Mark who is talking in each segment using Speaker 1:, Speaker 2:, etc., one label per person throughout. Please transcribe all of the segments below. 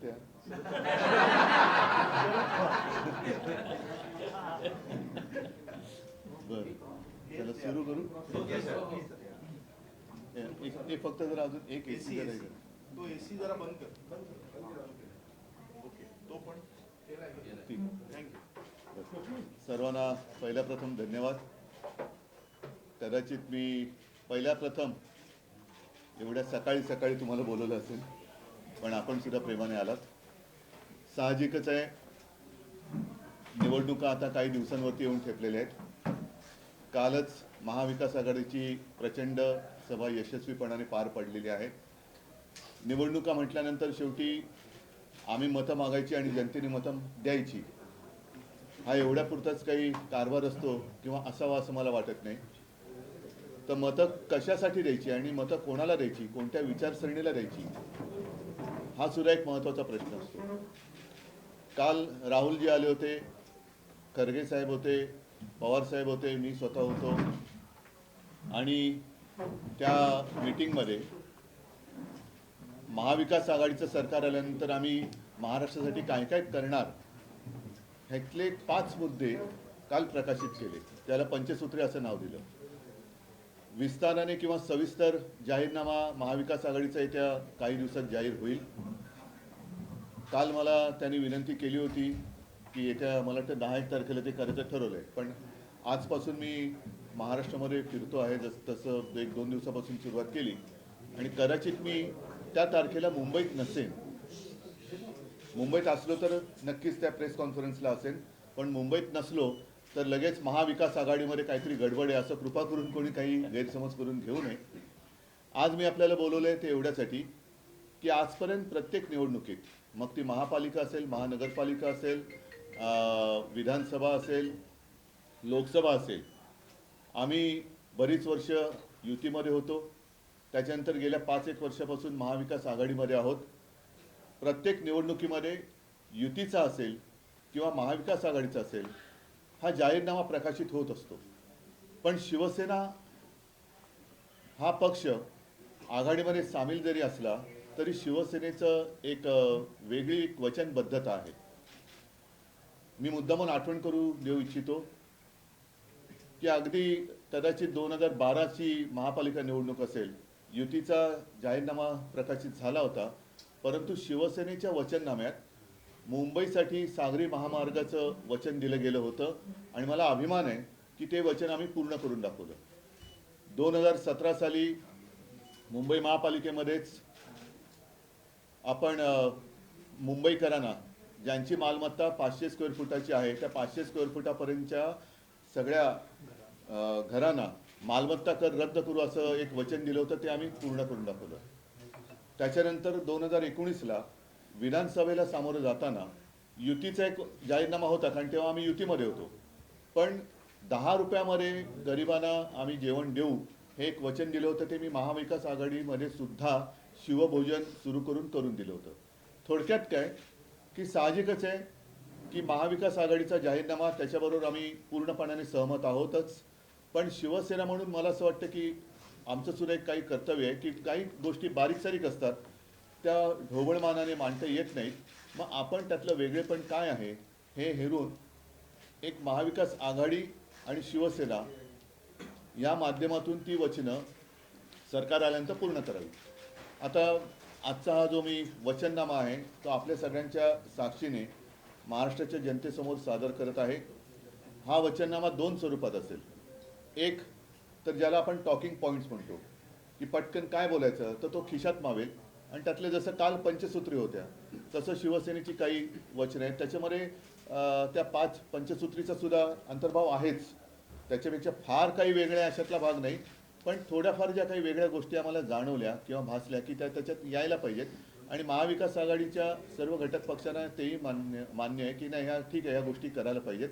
Speaker 1: बोलते बर चला सुरू करू. एक फक्त जरा अजून एक एसी जरा
Speaker 2: तो एसी जरा बंद कर. ओके तो पण
Speaker 1: ठीक. थँक्यू. सर्वांना पहिल्या प्रथम धन्यवाद. कदाचित मी पहिल्या प्रथम एवढ्या सकाळी सकाळी तुम्हाला बोलवलं असेल, पण आपण सुद्धा प्रेमाने आलात. साहजिकच आहे, निवडणुका आता काही दिवसांवरती येऊन ठेपलेल्या आहेत. कालच महाविकास आघाडीची प्रचंड सभा यशस्वीपणाने पार पडलेली आहे. निवडणुका म्हटल्यानंतर शेवटी आम्ही मतं मागायची आणि जनतेने मतं द्यायची, हा एवढ्यापुरताच काही कारभार असतो किंवा असावा असं मला वाटत नाही. तर मतं कशासाठी द्यायची आणि मतं कोणाला द्यायची, कोणत्या विचारसरणीला द्यायची, हा सुद्धा एक महत्त्वाचा प्रश्न असतो. काल राहुलजी आले होते, खरगे साहेब होते, पवार साहेब होते, मी स्वतः होतो आणि त्या मीटिंगमध्ये महाविकास आघाडीचं सरकार आल्यानंतर आम्ही महाराष्ट्रासाठी काय काय करणार ह्यातले 5 मुद्दे काल प्रकाशित केले. त्याला पंचसूत्री असं नाव दिलं. विस्ताराने किंवा सविस्तर जाहीरनामा महाविकास आघाडीचा येत्या काही दिवसात जाहीर होईल. काल मला त्यांनी विनंती केली होती की येत्या मला वाटतं 10 तारखेला ते करायचं ठरवलं आहे, पण आजपासून मी महाराष्ट्रामध्ये फिरतो आहे. तसं 1-2 दिवसापासून सुरुवात केली आणि कदाचित मी त्या तारखेला मुंबईत नसेन. मुंबईत असलो तर नक्कीच त्या प्रेस कॉन्फरन्सला असेल, पण मुंबईत नसलो तर लगेच महाविकास आघाडीमध्ये काहीतरी गडबड आहे असं कृपा करून कोणी काही गैरसमज करून घेऊ नये. आज मी आपल्याला बोलवलं आहे ते एवढ्यासाठी की आजपर्यंत प्रत्येक निवडणुकीत, मग ती महापालिका असेल, महानगरपालिका असेल, विधानसभा असेल, लोकसभा असेल, आम्ही बरीच वर्ष युतीमध्ये होतो. त्याच्यानंतर गेल्या 5-1 वर्षापासून महाविकास आघाडीमध्ये आहोत. प्रत्येक निवडणुकीमध्ये युतीचा असेल किंवा महाविकास आघाडीचा असेल हा जाहीरनामा प्रकाशित होत असतो. पण शिवसेना हा पक्ष आघाडीमध्ये सामील जरी असला तरी शिवसेनेचं एक वेगळी वचनबद्धता आहे. मी मुद्दामून आठवण करू देऊ इच्छितो की अगदी कदाचित 2012ची महापालिका निवडणूक असेल, युतीचा जाहीरनामा प्रकाशित झाला होता, परंतु शिवसेनेच्या वचननाम्यात मुंबईसाठी सागरी महामार्गाचं वचन दिलं गेलं होतं आणि मला अभिमान आहे की ते वचन आम्ही पूर्ण करून दाखवलं. 2017 साली मुंबई महापालिकेमध्येच आपण मुंबईकरांना ज्यांची मालमत्ता 500 स्क्वेअर फुटाची आहे त्या 500 स्क्वेअर फुटापर्यंतच्या सगळ्या घरांना मालमत्ता कर रद्द करू असं एक वचन दिलं होतं, ते आम्ही पूर्ण करून दाखवलं. त्याच्यानंतर 2019ला विधानसभेला सामोरं जाताना युतीचा एक जाहीरनामा होता, कारण तेव्हा आम्ही युतीमध्ये होतो, पण 10 रुपयामध्ये गरिबांना आम्ही जेवण देऊ हे एक वचन दिलं होतं. ते मी महाविकास आघाडीमध्ये सुद्धा शिवभोजन सुरू करून दिलं होतं. थोडक्यात काय की साहजिकच आहे की महाविकास आघाडीचा जाहीरनामा त्याच्याबरोबर आम्ही पूर्णपणाने सहमत आहोतच, पण शिवसेना म्हणून मला असं वाटतं की आमचं सुद्धा एक काही कर्तव्य आहे की काही गोष्टी बारीक सारीक असतात, त्या ढोबळमानाने मांडता येत नाहीत. मग आपण त्यातलं वेगळेपण काय आहे हे हेरून एक महाविकास आघाडी आणि शिवसेना या माध्यमातून ती वचनं सरकार आल्यानंतर पूर्ण करावी. आता आजचा हा जो मी वचननामा आहे तो आपल्या सगळ्यांच्या साक्षीने महाराष्ट्राच्या जनतेसमोर सादर करत आहे. हा वचननामा 2 स्वरूपात असेल. एक तर ज्याला आपण टॉकिंग पॉईंट्स म्हणतो की पटकन काय बोलायचं तर तो खिशात मावेल, आणि त्यातले जसं काल पंचसूत्री होत्या तसं शिवसेनेची काही वचनं आहेत. त्याच्यामध्ये त्या 5 पंचसूत्रीचा सुद्धा अंतर्भाव आहेच. त्याच्यापेक्षा फार काही वेगळ्या अशातला भाग नाही, पण थोड्याफार ज्या काही वेगळ्या गोष्टी आम्हाला जाणवल्या किंवा भासल्या की त्या त्याच्यात यायला पाहिजेत. आणि महाविकास आघाडीच्या सर्व घटक पक्षांना तेही मान्य आहे की नाही, ह्या ठीक आहे, ह्या गोष्टी करायला पाहिजेत.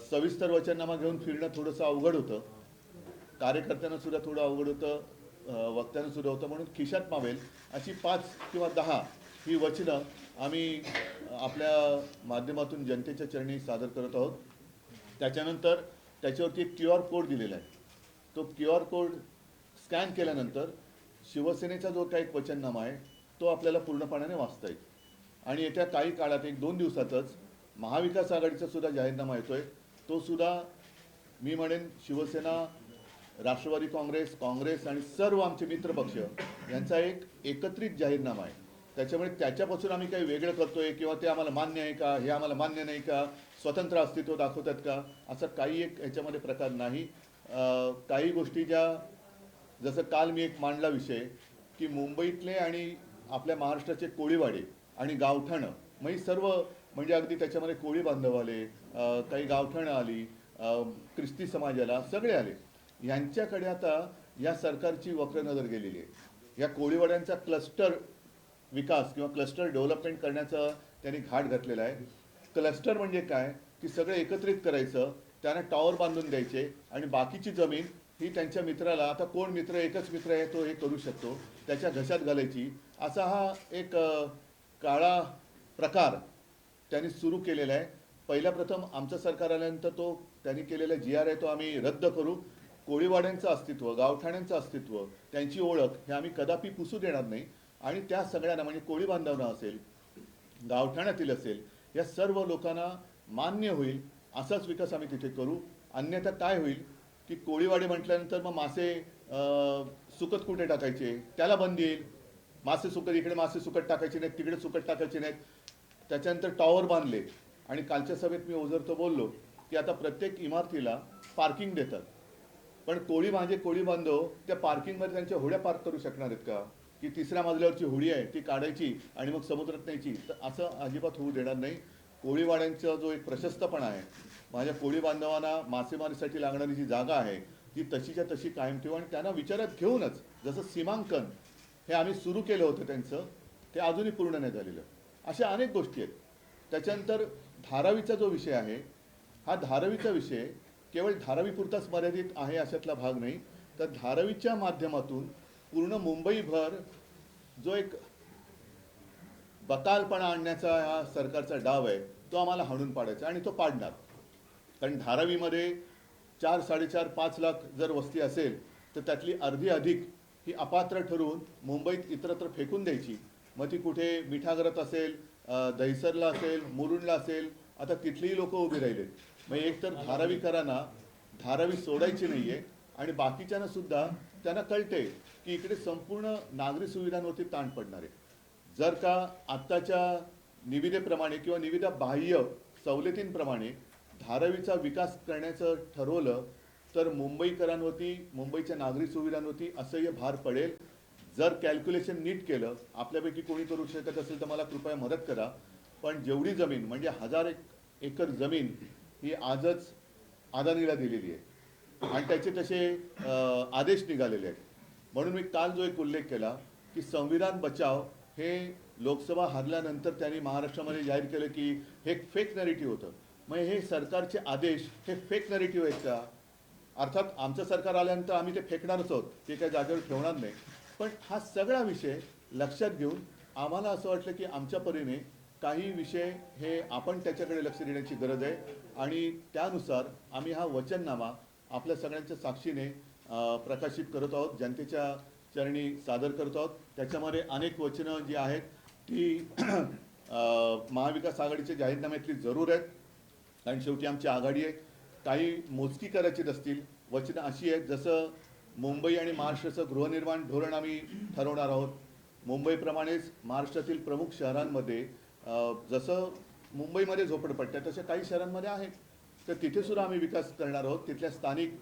Speaker 1: सविस्तर वचननामा घेऊन फिरणं थोडंसं अवघड होतं, कार्यकर्त्यांना सुद्धा थोडं अवघड होतं, वक्त्यांना सुद्धा होतं. म्हणून खिशात मावेल अशी 5 किंवा 10 ही वचनं आम्ही आपल्या माध्यमातून जनतेच्या चरणी सादर करत आहोत. त्याच्यानंतर त्याच्यावरती एक QR कोड दिलेला आहे. तो QR कोड स्कॅन केल्यानंतर शिवसेनेचा जो काही वचननामा आहे तो आपल्याला पूर्णपणाने वाचता येईल. आणि येत्या काही काळात 1-2 दिवसातच महाविकास आघाडीचा सुद्धा जाहीरनामा येतोय. तो सुद्धा मी म्हणेन शिवसेना, राष्ट्रवादी काँग्रेस आणि सर्व आमचे मित्रपक्ष यांचा एक एकत्रित जाहीरनामा आहे. त्याच्यामुळे त्याच्यापासून आम्ही काही वेगळं करतोय किंवा ते आम्हाला मान्य आहे का, हे आम्हाला मान्य नाही का, स्वतंत्र अस्तित्व दाखवतात का, असं काही एक याच्यामध्ये प्रकार नाही. काही गोष्टी ज्या, जसं काल मी एक मांडला विषय की मुंबईतले आणि आपल्या महाराष्ट्राचे कोळीवाडे आणि गावठाणं, म्हणजे सर्व, म्हणजे अगदी त्याच्यामध्ये कोळी बांधव आले, काही गावठाणं आली, ख्रिस्ती समाजाला सगळे आले. यांच्याकडे आता या सरकारची वक्र नजर गेलेली आहे. या कोळीवाड्यांचा क्लस्टर विकास किंवा क्लस्टर डेव्हलपमेंट करण्याचा त्यांनी घाट घातलेला आहे. क्लस्टर म्हणजे काय की सगळे एकत्रित करायचं, त्यांना टॉवर बांधून द्यायचे आणि बाकीची जमीन ही त्यांच्या मित्राला, आता कोण मित्र, एकच मित्र आहे तो हे करू शकतो, त्याच्या घशात घालायची, असा हा एक काळा प्रकार त्यांनी सुरू केलेला आहे. पहिल्या प्रथम आमचं सरकार आल्यानंतर तो त्यांनी केलेला GR आहे तो आम्ही रद्द करू. कोळीवाड्यांचं अस्तित्व, गावठाण्यांचं अस्तित्व, त्यांची ओळख हे आम्ही कदापि पुसू देणार नाही. आणि त्या सगळ्यांना, म्हणजे कोळी बांधवांना असेल, गावठाणातील असेल, या सर्व लोकांना मान्य होईल असाच विकास आम्ही तिथे करू. अन्यथा काय होईल की कोळीवाडे म्हटल्यानंतर मग मासे सुकत कुठे टाकायचे, त्याला बंदी येईल. मासे सुकत, इकडे मासे सुकत टाकायचे नाहीत, तिकडे सुकत टाकायचे नाहीत. त्याच्यानंतर टॉवर बांधले आणि कालच्या सभेत मी ओझरतो बोललो की आता प्रत्येक इमारतीला पार्किंग देतात. पण कोळी बांधव त्या पार्किंगमध्ये त्यांच्या होड्या पार्क करू शकणार आहेत का, की तिसऱ्या मजल्यावरची होडी आहे ती काढायची आणि मग समुद्रात न्यायची? तर असं अजिबात होऊ देणार नाही. कोळीवाड्यांचा जो एक प्रशस्तपणा आहे, माझ्या कोळी बांधवांना मासेमारीसाठी लागणारी जी जागा आहे ती तशीच्या तशी कायम ठेवू. आणि त्यांना विचारात घेऊनच, जसं सीमांकन हे आम्ही सुरू केलं होतं त्यांचं, ते अजूनही पूर्ण नाही झालेलं. अशा अनेक गोष्टी आहेत. त्याच्यानंतर धारावीचा जो विषय आहे, हा धारावीचा विषय केवळ धारावीपुरताच मर्यादित आहे अशातला भाग नाही, तर धारावीच्या माध्यमातून पूर्ण मुंबईभर जो एक बकालपणा आणण्याचा हा सरकारचा डाव आहे तो आम्हाला हाणून पाडायचा आणि तो पाडणार. कारण धारावीमध्ये 4-4.5-5 लाख जर वस्ती असेल तर त्यातली अर्धी अधिक ही अपात्र ठरवून मुंबईत इतरत्र फेकून द्यायची. मग ती कुठे मिठागरात असेल, दहिसरला असेल, मुरुडला असेल, आता तिथलीही लोक उभी राहिलेत. मग एक तर धारावीकरांना धारावी सोडायची नाहीये आणि बाकीच्यांना सुद्धा त्यांना कळते की इकडे संपूर्ण नागरी सुविधांवरती ताण पडणार आहे. जर का आत्ताच्या निविदेप्रमाणे किंवा निविदा बाह्य सवलतींप्रमाणे धारावीचा विकास करण्याचं ठरवलं तर मुंबईकरांवरती, मुंबईच्या नागरी सुविधांवरती असह्य भार पडेल. जर कॅल्क्युलेशन नीट केलं, आपल्यापैकी कोणी करू शकत असेल तर मला कृपया मदत करा, पण जेवढी जमीन म्हणजे 1000 एकर जमीन ही आजच अदानीला दिलेली आहे आणि त्याचे तसे आदेश निघालेले आहेत. म्हणून मी काल जो एक उल्लेख केला की संविधान बचाव हे लोकसभा हरल्यानंतर त्यांनी महाराष्ट्रामध्ये जाहीर केलं की हे फेक नॅरेटिव्ह होतं. मग हे सरकारचे आदेश हे फेक नॅरेटिव्ह आहेत का? अर्थात आमचं सरकार आल्यानंतर आम्ही ते फेकणारच आहोत, ते काही जागेवर ठेवणार नाही. पण हा सगळा विषय लक्षात घेऊन आम्हाला असं वाटलं की आमच्या परीने काही विषय हे आपण त्याच्याकडे लक्ष देण्याची गरज आहे आणि त्यानुसार आम्ही हा वचननामा आपल्या सगळ्यांच्या साक्षीने प्रकाशित करत आहोत, जनतेच्या चरणी सादर करत आहोत. त्याच्यामध्ये अनेक वचनं जी आहेत ती महाविकास आघाडीच्या जाहीरनाम्यातली जरूर आहेत, कारण शेवटी आमची आघाडी आहे. काही मोजकी करायची नसतील वचनं अशी आहेत, जसं मुंबई आणि महाराष्ट्राचं गृहनिर्माण धोरण आम्ही ठरवणार आहोत. मुंबईप्रमाणेच महाराष्ट्रातील प्रमुख शहरांमध्ये जसं मुंबईमध्ये झोपडपट्ट्या तशा काही शहरांमध्ये आहेत, तर तिथे सुद्धा आम्ही विकास करणार आहोत. तिथल्या स्थानिक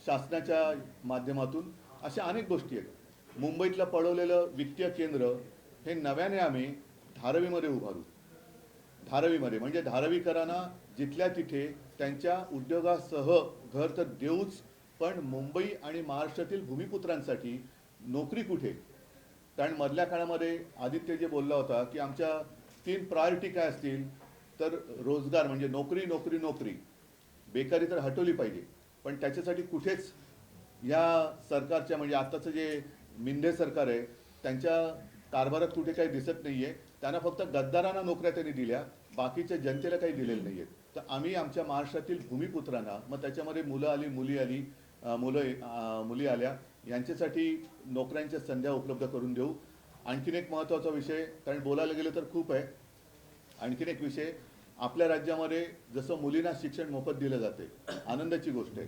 Speaker 1: शासनाच्या माध्यमातून अशा अनेक गोष्टी आहेत. मुंबईतलं पळवलेलं वित्तीय केंद्र हे नव्याने आम्ही धारावीमध्ये उभारू. धारावीमध्ये म्हणजे धारावीकरांना जिथल्या तिथे त्यांच्या उद्योगासह घर तर देऊच, पण मुंबई आणि महाराष्ट्रातील भूमिपुत्रांसाठी नोकरी कुठे? कारण मधल्या काळामध्ये आदित्य जे बोलला होता की आमच्या 3 प्रायोरिटी काय असतील, तर रोजगार म्हणजे नोकरी नोकरी नोकरी, बेकारी तर हटवली पाहिजे. पण त्याच्यासाठी कुठेच या सरकारच्या म्हणजे आत्ताचं जे मिंदे सरकार आहे त्यांच्या कारभारात कुठे काही दिसत नाहीये. त्यांना फक्त गद्दारांना नोकऱ्या त्यांनी दिल्या, बाकीच्या जनतेला काही दिलेलं नाहीये. तर आम्ही आमच्या महाराष्ट्रातील भूमिपुत्रांना, मग त्याच्यामध्ये मुलं आली, मुली आली, मुली आल्या, यांच्यासाठी नोकऱ्यांच्या संध्या उपलब्ध करून देऊ. आणखीन एक महत्त्वाचा विषय, कारण बोलायला गेलं तर खूप आहे. आणखीन एक विषय, आपल्या राज्यामध्ये जसं मुलींना शिक्षण मोफत दिलं जाते, आनंदाची गोष्ट आहे,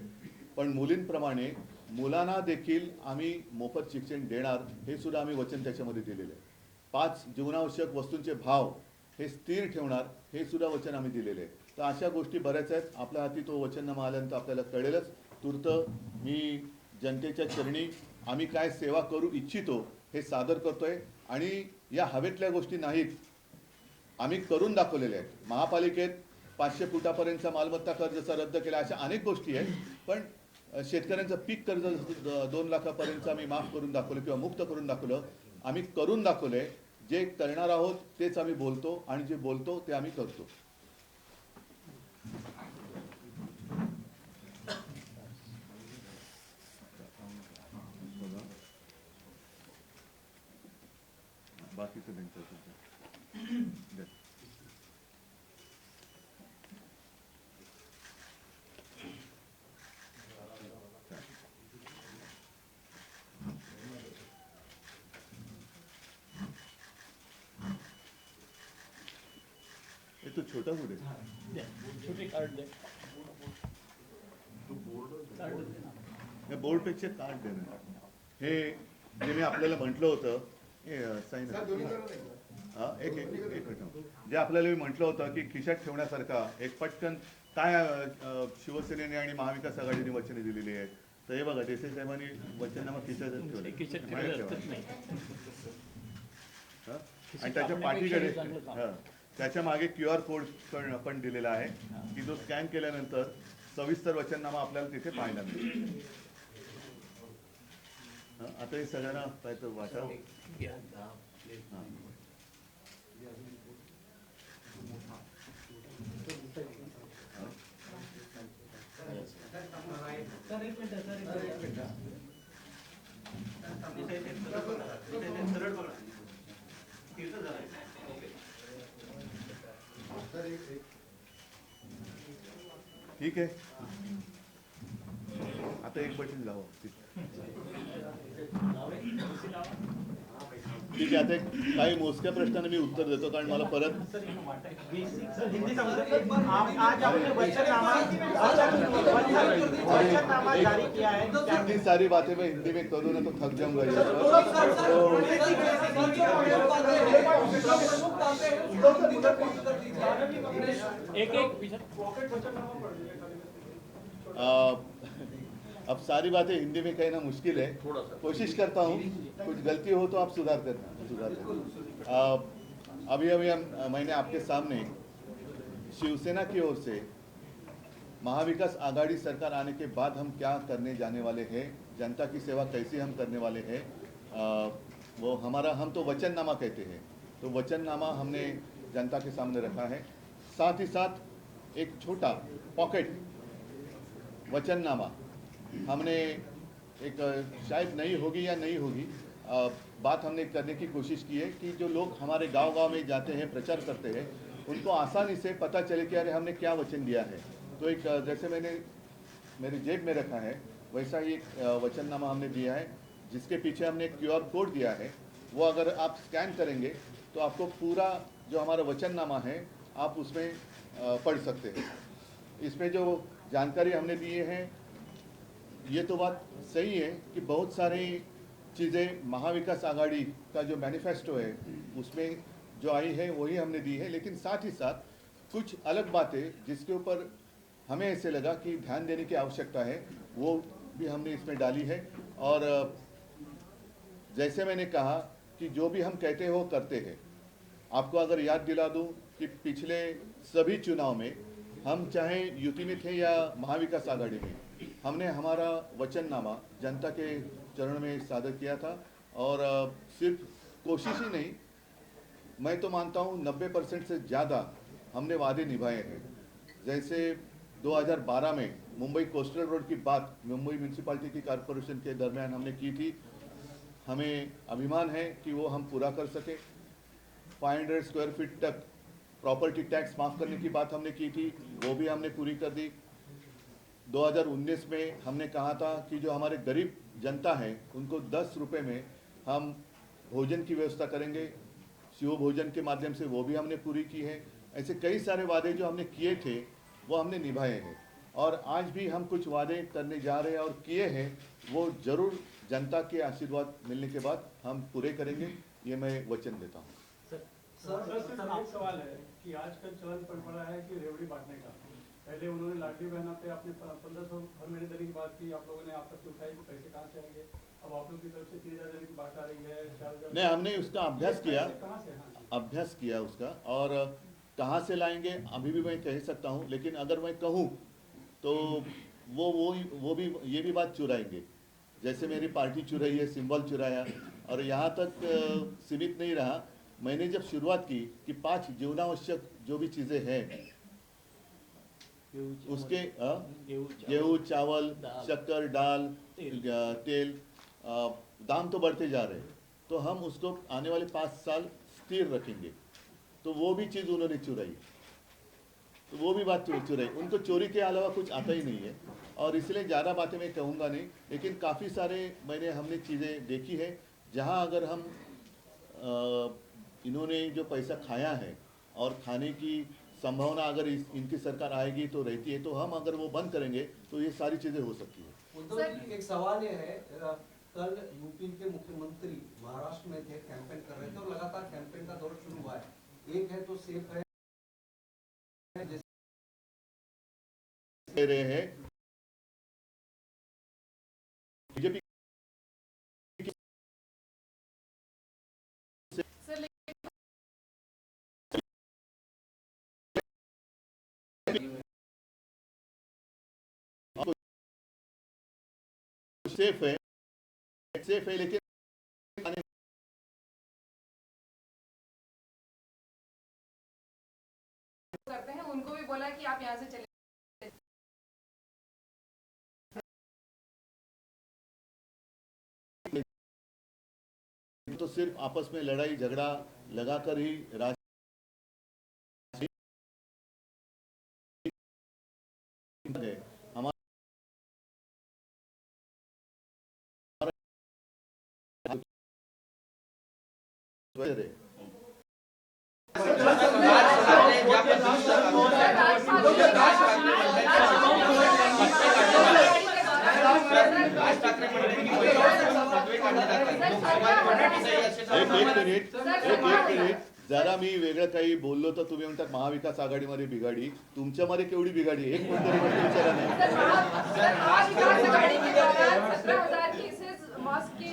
Speaker 1: पण मुलींप्रमाणे मुलांना देखील आम्ही मोफत शिक्षण देणार हे सुद्धा आम्ही वचन त्याच्यामध्ये दिलेलं आहे. 5 जीवनावश्यक वस्तूंचे भाव हे स्थिर ठेवणार हे सुद्धा वचन आम्ही दिलेले आहे. तर अशा गोष्टी बऱ्याच आहेत. आपल्या हाती तो वचननामा आल्यानंतर आपल्याला कळेलच. तूर्त मी जनतेच्या चरणी आम्ही काय सेवा करू इच्छितो हे सादर करतोय. आणि या हवेतल्या गोष्टी नाहीत, आम्ही करून दाखवलेल्या आहेत. महापालिकेत 500 फुटापर्यंतचा मालमत्ता कर जसा रद्द केला, अशा अनेक गोष्टी आहेत. पण शेतकऱ्यांचं पीक कर्ज 2 लाखापर्यंत आम्ही माफ करून दाखवलं किंवा मुक्त करून दाखवलं. आम्ही करून दाखवलंय. जे करणार आहोत तेच आम्ही बोलतो आणि जे बोलतो ते आम्ही करतो. बाकीचं ये तो छोटा हुड है.
Speaker 3: छोटे कार्ड दे.
Speaker 1: हे बोर्डपेक्षा कार्ड देणार. हे जे मी आपल्याला म्हटलं होतं, हे साईन एक मिनिट. जे आपल्याला मी म्हटलं होतं की खिशात ठेवण्यासारखा एक पटकन काय शिवसेनेने आणि महाविकास आघाडीने वचने दिलेली आहेत. तर हे बघा, देसाई साहेबांनी वचननामा खिशात ठेवले आणि त्याच्या पाठीकडे त्याच्या मागे QR कोड पण दिलेला आहे की जो स्कॅन केल्यानंतर सविस्तर वचननामा आपल्याला तिथे पाहायला मिळेल. आता हे सगळ्यांना पाहिजे वाटावं. ठीक आहे. आता एक बटन लावा. ठीक आहे. आता एक काही मोजक्या प्रश्नांना मी उत्तर देतो, कारण मला परत इतनी सारी बातें मैं हिंदी में करूँ ना तो थक जाऊंगा. अब सारी बातें हिंदी में कहना मुश्किल है. कोशिश करता हूँ. कुछ गलती हो तो आप सुधार करना. अभी मैंने आपके सामने शिवसेना की ओर से महाविकास आघाड़ी सरकार आने के बाद हम क्या करने जाने वाले हैं, जनता की सेवा कैसे हम करने वाले हैं, वो हमारा, हम तो वचननामा कहते हैं, तो वचननामा हमने जनता के सामने रखा है. साथ ही साथ एक छोटा पॉकेट वचननामा हमने एक, शायद नहीं होगी या नहीं होगी, बात हमने करने की कोशिश की है कि जो लोग हमारे गांव-गांव में जाते हैं, प्रचार करते हैं, उनको आसानी से पता चले कि अरे हमने क्या वचन दिया है. तो एक, जैसे मैंने मेरी जेब में रखा है वैसा ही एक वचननामा हमने दिया है, जिसके पीछे हमने एक QR कोड दिया है. वो अगर आप स्कैन करेंगे तो आपको पूरा जो हमारा वचननामा है आप उसमें पढ़ सकते हैं. इसमें जो जानकारी हमने दिए हैं, ये तो बात सही है कि बहुत सारी चीज़ें महाविकास आघाड़ी का जो मैनिफेस्टो है उसमें जो आई है वही हमने दी है, लेकिन साथ ही साथ कुछ अलग बातें जिसके ऊपर हमें ऐसे लगा कि ध्यान देने की आवश्यकता है वो भी हमने इसमें डाली है. और जैसे मैंने कहा कि जो भी हम कहते हो करते हैं. आपको अगर याद दिला दूं कि पिछले सभी चुनाव में हम चाहे यूपी में थे या महाविकास आघाड़ी में, हमने हमारा वचननामा जनता के चरण में सादर किया था. और सिर्फ कोशिश ही नहीं, मैं तो मानता हूँ 90% से ज़्यादा हमने वादे निभाए हैं. जैसे 2012 में मुंबई कोस्टल रोड की बात मुंबई म्यूनसिपालिटी की कॉरपोरेशन के दरमियान हमने की थी. हमें अभिमान है कि वो हम पूरा कर सके. 500 स्क्वायर फीट तक प्रॉपर्टी टैक्स माफ़ करने की बात हमने की थी, वो भी हमने पूरी कर दी. 2019 में हमने कहा था कि जो हमारे गरीब जनता है उनको 10 रुपये में हम भोजन की व्यवस्था करेंगे, शिव भोजन के माध्यम से वो भी हमने पूरी की है। ऐसे कई सारे वादे जो हमने किए थे वो हमने निभाए हैं, और आज भी हम कुछ वादे करने जा रहे हैं और किए हैं, वो जरूर जनता के आशीर्वाद मिलने के बाद हम पूरे करेंगे, ये मैं वचन देता हूँ।
Speaker 3: सर सिर्फ एक सवाल है कि आजकल चलन पड़ा है कि रेवड़ी बांटने का। पहले उन्होंने लाडली बहना पे आपने 1500 हर महीने देने की बात की, आप लोगों ने आपस में उठाई कि पैसे कहाँ से आएंगे। अब आप लोग की तरफ से 3000 देने की बात आ रही है, 4000।
Speaker 1: नहीं, हमने उसका अभ्यास किया,
Speaker 3: कहाँ से? हाँ,
Speaker 1: अभ्यास किया उसका, और कहाँ से लाएंगे अभी भी मैं कह सकता हूँ, लेकिन अगर मैं कहूँ तो वो भी ये भी बात चुराएंगे, जैसे मेरी पार्टी चुराई है, सिंबल चुराया। और यहाँ तक सीमित नहीं रहा, मैंने जब शुरुआत की कि 5 जीवनावश्यक जो भी चीज़ें हैं उसके गेहूँ, चावल, शक्कर, दाल, तेल, दाम तो बढ़ते जा रहे हैं, तो हम उसको आने वाले 5 साल स्थिर रखेंगे। तो वो भी चीज़ उन्होंने चुराई, तो वो भी बात चुराई। उनको चोरी के अलावा कुछ आता ही नहीं है, और इसलिए ज़्यादा बातें मैं कहूँगा नहीं, लेकिन काफ़ी सारे हमने चीज़ें देखी है जहाँ अगर हम इन्होंने जो पैसा खाया है और खाने की संभावना अगर इनकी सरकार आएगी तो रहती है, तो हम अगर वो बंद करेंगे तो ये सारी चीज़ें हो सकती है।
Speaker 4: उद्धव जी, एक सवाल ये है, कल यूपी के मुख्यमंत्री महाराष्ट्र में थे, कैंपेन कर रहे थे और लगातार कैंपेन का दौर शुरू हुआ है। एक है तो सेफ है
Speaker 1: दे रहे हैं बीजेपी सेफ है लेकिन
Speaker 5: करते हैं, उनको भी बोला कि आप यहाँ से चले।
Speaker 1: तो सिर्फ आपस में लड़ाई झगड़ा लगाकर ही हमारा एक मिनिट जरा मी वेगळं काही बोललो तर तुम्ही म्हणतात महाविकास आघाडीमध्ये बिघाडी, तुमच्यामध्ये केवढी बिघाडी आहे? एक कोणतरी गोष्ट विचारा नाही।
Speaker 5: महाविकास आघाड़ी के दौरान 17,000 केसेस मॉस्क के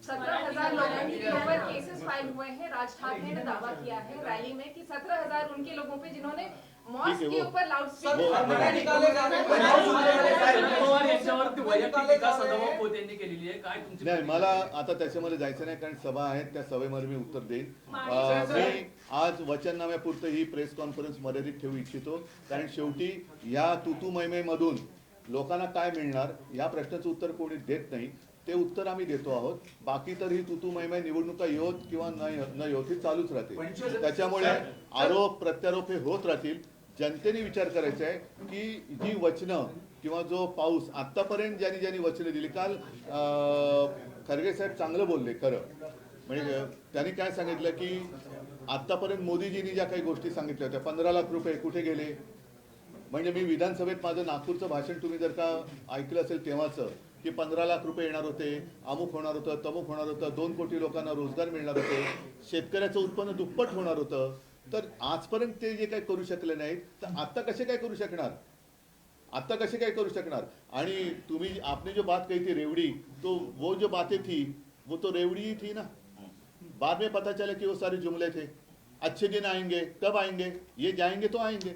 Speaker 5: 17,000 लोगों के ऊपर केसेस फाइल हुए हैं। राज ठाकरे ने दावा किया है रैली में कि 17,000 उनके लोगों पे जिन्होंने मॉस्क के ऊपर लाउडस्पीकर
Speaker 1: नाही, मला आता त्याच्यामध्ये जायचं नाही, कारण सभा आहेत, त्या सभेमध्ये मी उत्तर देईन। मी आज वचननाम्यापुरतं ही प्रेस कॉन्फरन्स मर्यादित ठेवू इच्छितो, कारण शेवटी या तुतुमैमेमधून लोकांना काय मिळणार या प्रश्नाचं उत्तर कोणी देत नाही, ते उत्तर आम्ही देतो आहोत। बाकी तर ही तुतुमैमे निवडणुका येत किंवा न येत ही चालूच राहते, त्याच्यामुळे आरोप प्रत्यारोप हे होत राहतील। जनतेने विचार करायचा आहे की जी वचनं किंवा जो पाऊस आतापर्यंत ज्यांनी वचनं दिली, काल खरगे साहेब चांगलं बोलले खरं, म्हणजे त्यांनी काय सांगितलं की आतापर्यंत मोदीजींनी ज्या काही गोष्टी सांगितल्या होत्या 15 लाख रुपये कुठे गेले। म्हणजे मी विधानसभेत माझं नागपूरचं भाषण तुम्ही जर का ऐकलं असेल तेव्हाचं, की 15 लाख रुपये येणार होते, अमुक होणार होतं, तमुक होणार होतं, 2 कोटी लोकांना रोजगार मिळणार होते, शेतकऱ्याचं उत्पन्न दुप्पट होणार होतं, तर आजपर्यंत ते जे काही करू शकले नाहीत, तर आता कसे काय करू शकणार? आता कसे काय करू शकणार? आणि तुम्ही आपने जो बात कही थी रेवड़ी, तो वो जो बातें थी वो तो रेवड़ी ही थी ना। बाद में पता चला कि वो सारे जुमले थे। अच्छे दिन आएंगे, कब आएंगे? ये जाएंगे तो आएंगे।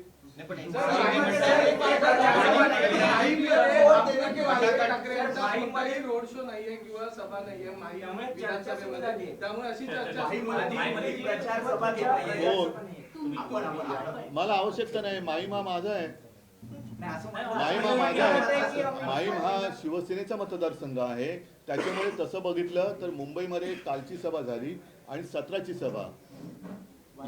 Speaker 6: रोड शो नाहीये किंवा सभा नाहीये विधानसभेमध्ये, त्यामुळे अशी चर्चा
Speaker 1: मला आवश्यकता नाही, माहीम हा माझा आहे, माहीम हा माझा आहे, माहीम हा शिवसेनेचा मतदारसंघ आहे, त्याच्यामुळे तसं बघितलं तर मुंबईमध्ये कालची सभा झाली आणि 17ची सभा,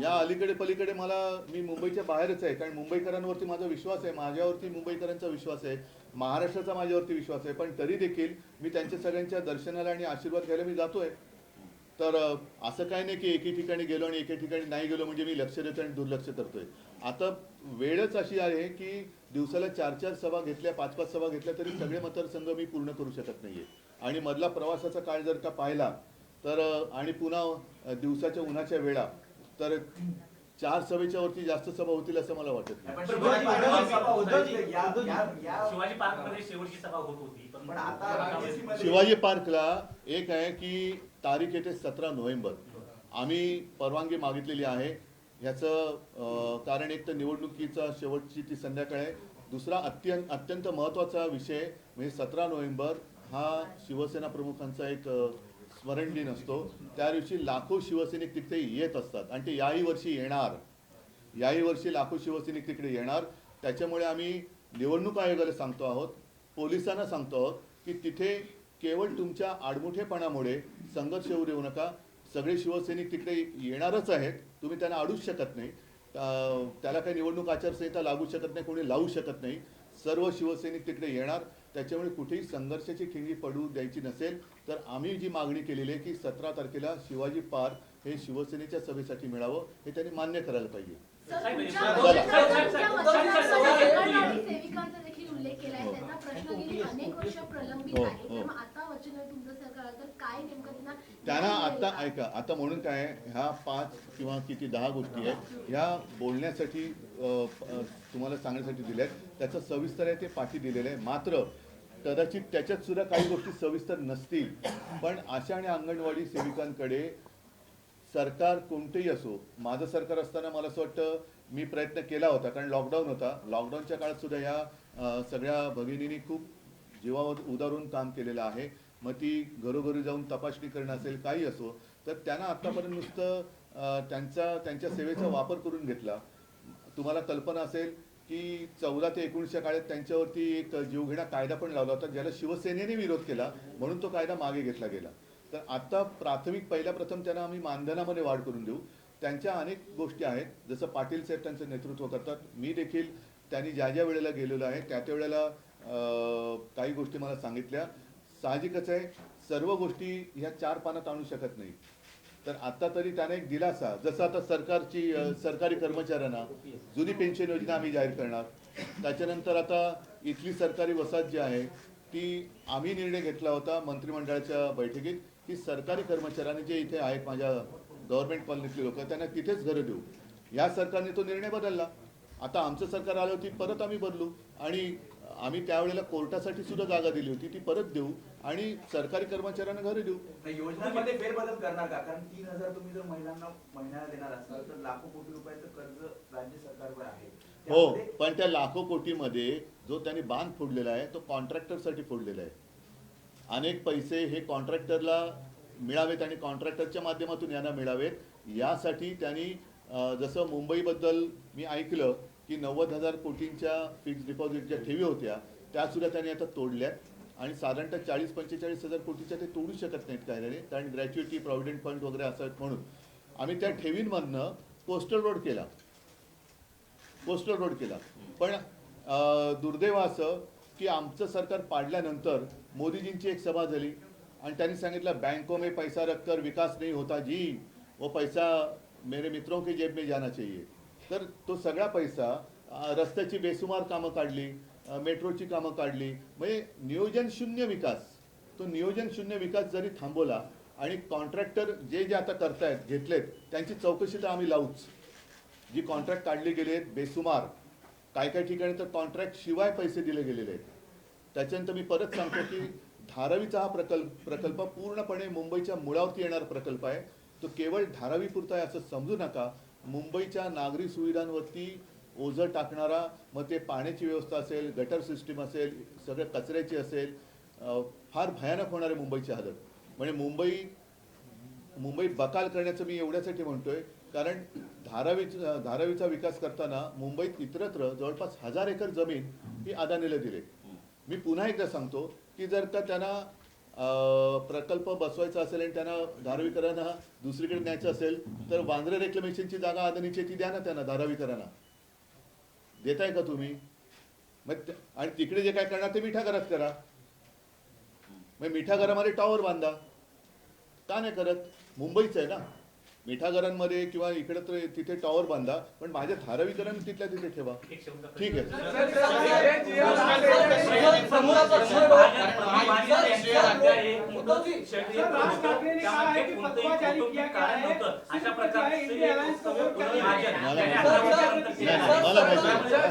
Speaker 1: या अलीकडे पलीकडे मी मुंबईच्या बाहेरच आहे, कारण मुंबईकरांवरती माझा विश्वास आहे, माझ्यावरती मुंबईकरांचा विश्वास आहे, महाराष्ट्राचा माझ्यावरती विश्वास आहे, पण तरी देखील मी त्यांच्या सगळ्यांच्या दर्शनाला आणि आशीर्वाद घ्यायला मी जातोय। तर असं काही नाही की एके ठिकाणी गेलो आणि एके ठिकाणी नाही गेलो म्हणजे मी लक्ष देतो आणि दुर्लक्ष करतोय. आता वेळच अशी आहे की दिवसाला 4-4 सभा घेतल्या, 5-5 सभा घेतल्या तरी सगळे मतदारसंघ मी पूर्ण करू शकत नाहीये. आणि मधला प्रवासाचा काळ जर का पाहिला तर आणि पुन्हा दिवसाच्या उन्हाच्या वेळा तर 4 सभेच्या वरती जास्त सभा होतील असं मला वाटत नाही.
Speaker 7: पण शिवाजी पार्कमध्ये शेवटची सभा होत होती पण आता
Speaker 1: शिवाजी पार्कला एक आहे की तारीख येते 17 नोव्हेंबर. आम्ही परवानगी मागितलेली आहे. ह्याचं कारण एक तर निवडणुकीचा शेवटची ती संध्याकाळ आहे. दुसरा अत्यंत महत्त्वाचा विषय म्हणजे 17 नोव्हेंबर हा शिवसेना प्रमुखांचा एक स्मरण दिन असतो. त्या दिवशी लाखो शिवसैनिक तिथे येत असतात आणि ते याही वर्षी येणार. याही वर्षी लाखो शिवसैनिक तिकडे येणार. त्याच्यामुळे आम्ही निवडणूक आयोगाला सांगतो आहोत, पोलिसांना सांगतो आहोत की तिथे केवळ तुमच्या आडमुठेपणामुळे संघर्ष होऊ देऊ नका. सगळे शिवसैनिक तिकडे येणारच आहेत, तुम्ही त्यांना अडूच शकत नाही. त्याला काही निवडणूक आचारसंहिता लागू शकत नाही, कोणी लावू शकत नाही. सर्व शिवसैनिक तिकडे येणार. त्याच्यामुळे कुठेही संघर्षाची ठिणगी पडू द्यायची नसेल. तर आम्ही जी मागणी केलेली आहे की 17 तारखेला शिवाजी पार्क हे शिवसेनेच्या सभेसाठी मिळावं हे त्यांनी मान्य करायला पाहिजे.
Speaker 8: सेविकांचा देखील उल्लेख केलाय. त्यांचा प्रश्न गेली अनेक वर्ष प्रलंबित आहे. तर मग आता वचन आहे तुमचं सरकार, तर काय नेमकं
Speaker 1: त्यांना आता ऐका, आता म्हणून काय ह्या 5 किंवा किती 10 गोष्टी आहेत ह्या बोलण्यासाठी तुम्हाला सांगण्यासाठी दिल्या आहेत. त्याचं सविस्तर आहे ते पाठी दिलेलं आहे. मात्र कदाचित त्याच्यात सुद्धा काही गोष्टी सविस्तर नसतील. पण आशा आणि अंगणवाडी सेविकांकडे सरकार कोणतेही असो, माझं सरकार असताना मला असं वाटतं मी प्रयत्न केला होता कारण लॉकडाऊन होता. लॉकडाऊनच्या काळात सुद्धा या सगळ्या भगिनींनी खूप जीवावर उदारून काम केलेलं आहे. मग ती घरोघरी जाऊन तपासणी करणं असेल काही असो, तर त्यांना आतापर्यंत नुसतं त्यांच्या सेवेचा वापर करून घेतला. तुम्हाला कल्पना असेल की 14 ते 19च्या काळात त्यांच्यावरती एक जीवघेणा कायदा पण लावला होता ज्याला शिवसेनेने विरोध केला म्हणून तो कायदा मागे घेतला गेला. तर आता पहिल्या प्रथम त्यांना आम्ही मानधनामध्ये वाढ करून देऊ. त्यांच्या अनेक गोष्टी आहेत, जसं पाटील साहेब त्यांचं नेतृत्व करतात. मी देखील त्यांनी ज्या वेळेला गेलेलो आहे त्या वेळेला काही गोष्टी मला सांगितल्या. साहजिकच आहे, सर्व गोष्टी ह्या 4 पानात आणू शकत नाही. तर आता तरी त्याने एक दिलासा, जसं आता सरकारी कर्मचाऱ्यांना जुनी पेन्शन योजना आम्ही जाहीर करणार. त्याच्यानंतर आता इथली सरकारी वसाहत जी आहे ती आम्ही निर्णय घेतला होता मंत्रिमंडळाच्या बैठकीत की सरकारी कर्मचाऱ्यांनी जे इथे आहेत माझ्या गव्हर्नमेंट कॉलनीतली लोक त्यांना तिथेच घरं देऊ. या सरकारने तो निर्णय बदलला. आता आमचं सरकार आलं होती परत आम्ही बदलू आणि आम्ही त्यावेळेला कोर्टासाठी सुद्धा जागा दिली होती ती परत देऊ आणि सरकारी कर्मचाऱ्यांना घरे देऊ.
Speaker 9: योजनेमध्ये फेरबदल करणार का? कारण 3,000 तुम्ही जर महिन्याला देणार असाल तर लाखो कोटी रुपयाचं कर्ज राज्य सरकारवर आहे.
Speaker 1: हो, पण त्या लाखो कोटीमध्ये जो त्यांनी बांध फोडलेला आहे तो कॉन्ट्रॅक्टरसाठी फोडलेला आहे. अनेक पैसे हे कॉन्ट्रॅक्टरला मिळावेत आणि कॉन्ट्रॅक्टरच्या माध्यमातून यांना मिळावेत यासाठी त्यांनी जसं मुंबईबद्दल मी ऐकलं की 90,000 कोटींच्या फिक्स्ड डिपॉझिटच्या ठेवी होत्या त्या सुद्धा त्यांनी आता तोडल्यात आणि साधारणतः 40-45,000 कोटीच्या ते तोडू शकत नाहीत कायद्याने कारण ग्रॅच्युइटी प्रॉव्हिडंट फंड वगैरे असं म्हणून आम्ही त्या ठेवींमधनं कोस्टल रोड केला. पण दुर्दैव असं की आमचं सरकार पाडल्यानंतर मोदीजींची एक सभा झाली आणि त्यांनी सांगितलं बैंकों में पैसा रखकर विकास नहीं होता जी, वो पैसा मेरे मित्रों की जेब में जाना चाहिए. तर तो सगळा पैसा रस्त्याची बेसुमार कामं काढली, मेट्रोची कामं काढली, म्हणजे नियोजन शून्य विकास. तो नियोजन शून्य विकास जरी थांबवला आणि कॉन्ट्रॅक्टर जे आता करतायत घेतलेत त्यांची चौकशी तर आम्ही लावूच. जी कॉन्ट्रॅक्ट काढली गेली आहेत बेसुमार, काही ठिकाणी तर कॉन्ट्रॅक्ट शिवाय पैसे दिले गेलेले आहेत. त्याच्यानंतर मी परत सांगतो की धारावीचा हा प्रकल्प पूर्णपणे मुंबईच्या मुळावरती येणारा प्रकल्प आहे. तो केवळ धारावीपुरता आहे असं समजू नका. मुंबईच्या नागरी सुविधांवरती ओझं टाकणारा, मग ते पाण्याची व्यवस्था असेल, गटर सिस्टीम असेल, सगळं कचऱ्याची असेल, फार भयानक होणार आहे मुंबईची हालत. म्हणजे मुंबई बकाल करण्याचं मी एवढ्यासाठी म्हणतोय कारण धारावीचा विकास करताना मुंबईत इतरत्र जवळपास 1000 एकर जमीन ही अदानीला दिली. मी पुन्हा एकदा सांगतो की जर का त्यांना प्रकल्प बसवायचा असेल आणि त्यांना धारावीकरांना दुसरीकडे न्यायचं असेल तर वांद्रे रेक्लेमेशनची जागा अदानीची ती द्या ना त्यांना. धारावीकरांना देताय का तुम्ही? मग आणि तिकडे जे काय करणार ते मिठा घरात करा. मग मिठा घरामध्ये टॉवर बांधा. का नाही करत? मुंबईच आहे ना, मिठागरांमध्ये किंवा इकडे तर तिथे टॉवर बांधा, पण माझ्या धारावीकरांना तिथल्या तिथे ठेवा.
Speaker 7: एक शब्द
Speaker 1: ठीक आहे.
Speaker 3: राज ठाकरे ने कहा है कि फतवा जारी किया गया है,
Speaker 7: अशा
Speaker 3: सिर्फ
Speaker 7: प्रकारचे
Speaker 3: इंडिया अलायंस को वोट करने
Speaker 7: वक्तव्य
Speaker 3: के लिए।
Speaker 1: मला माहिती आहे.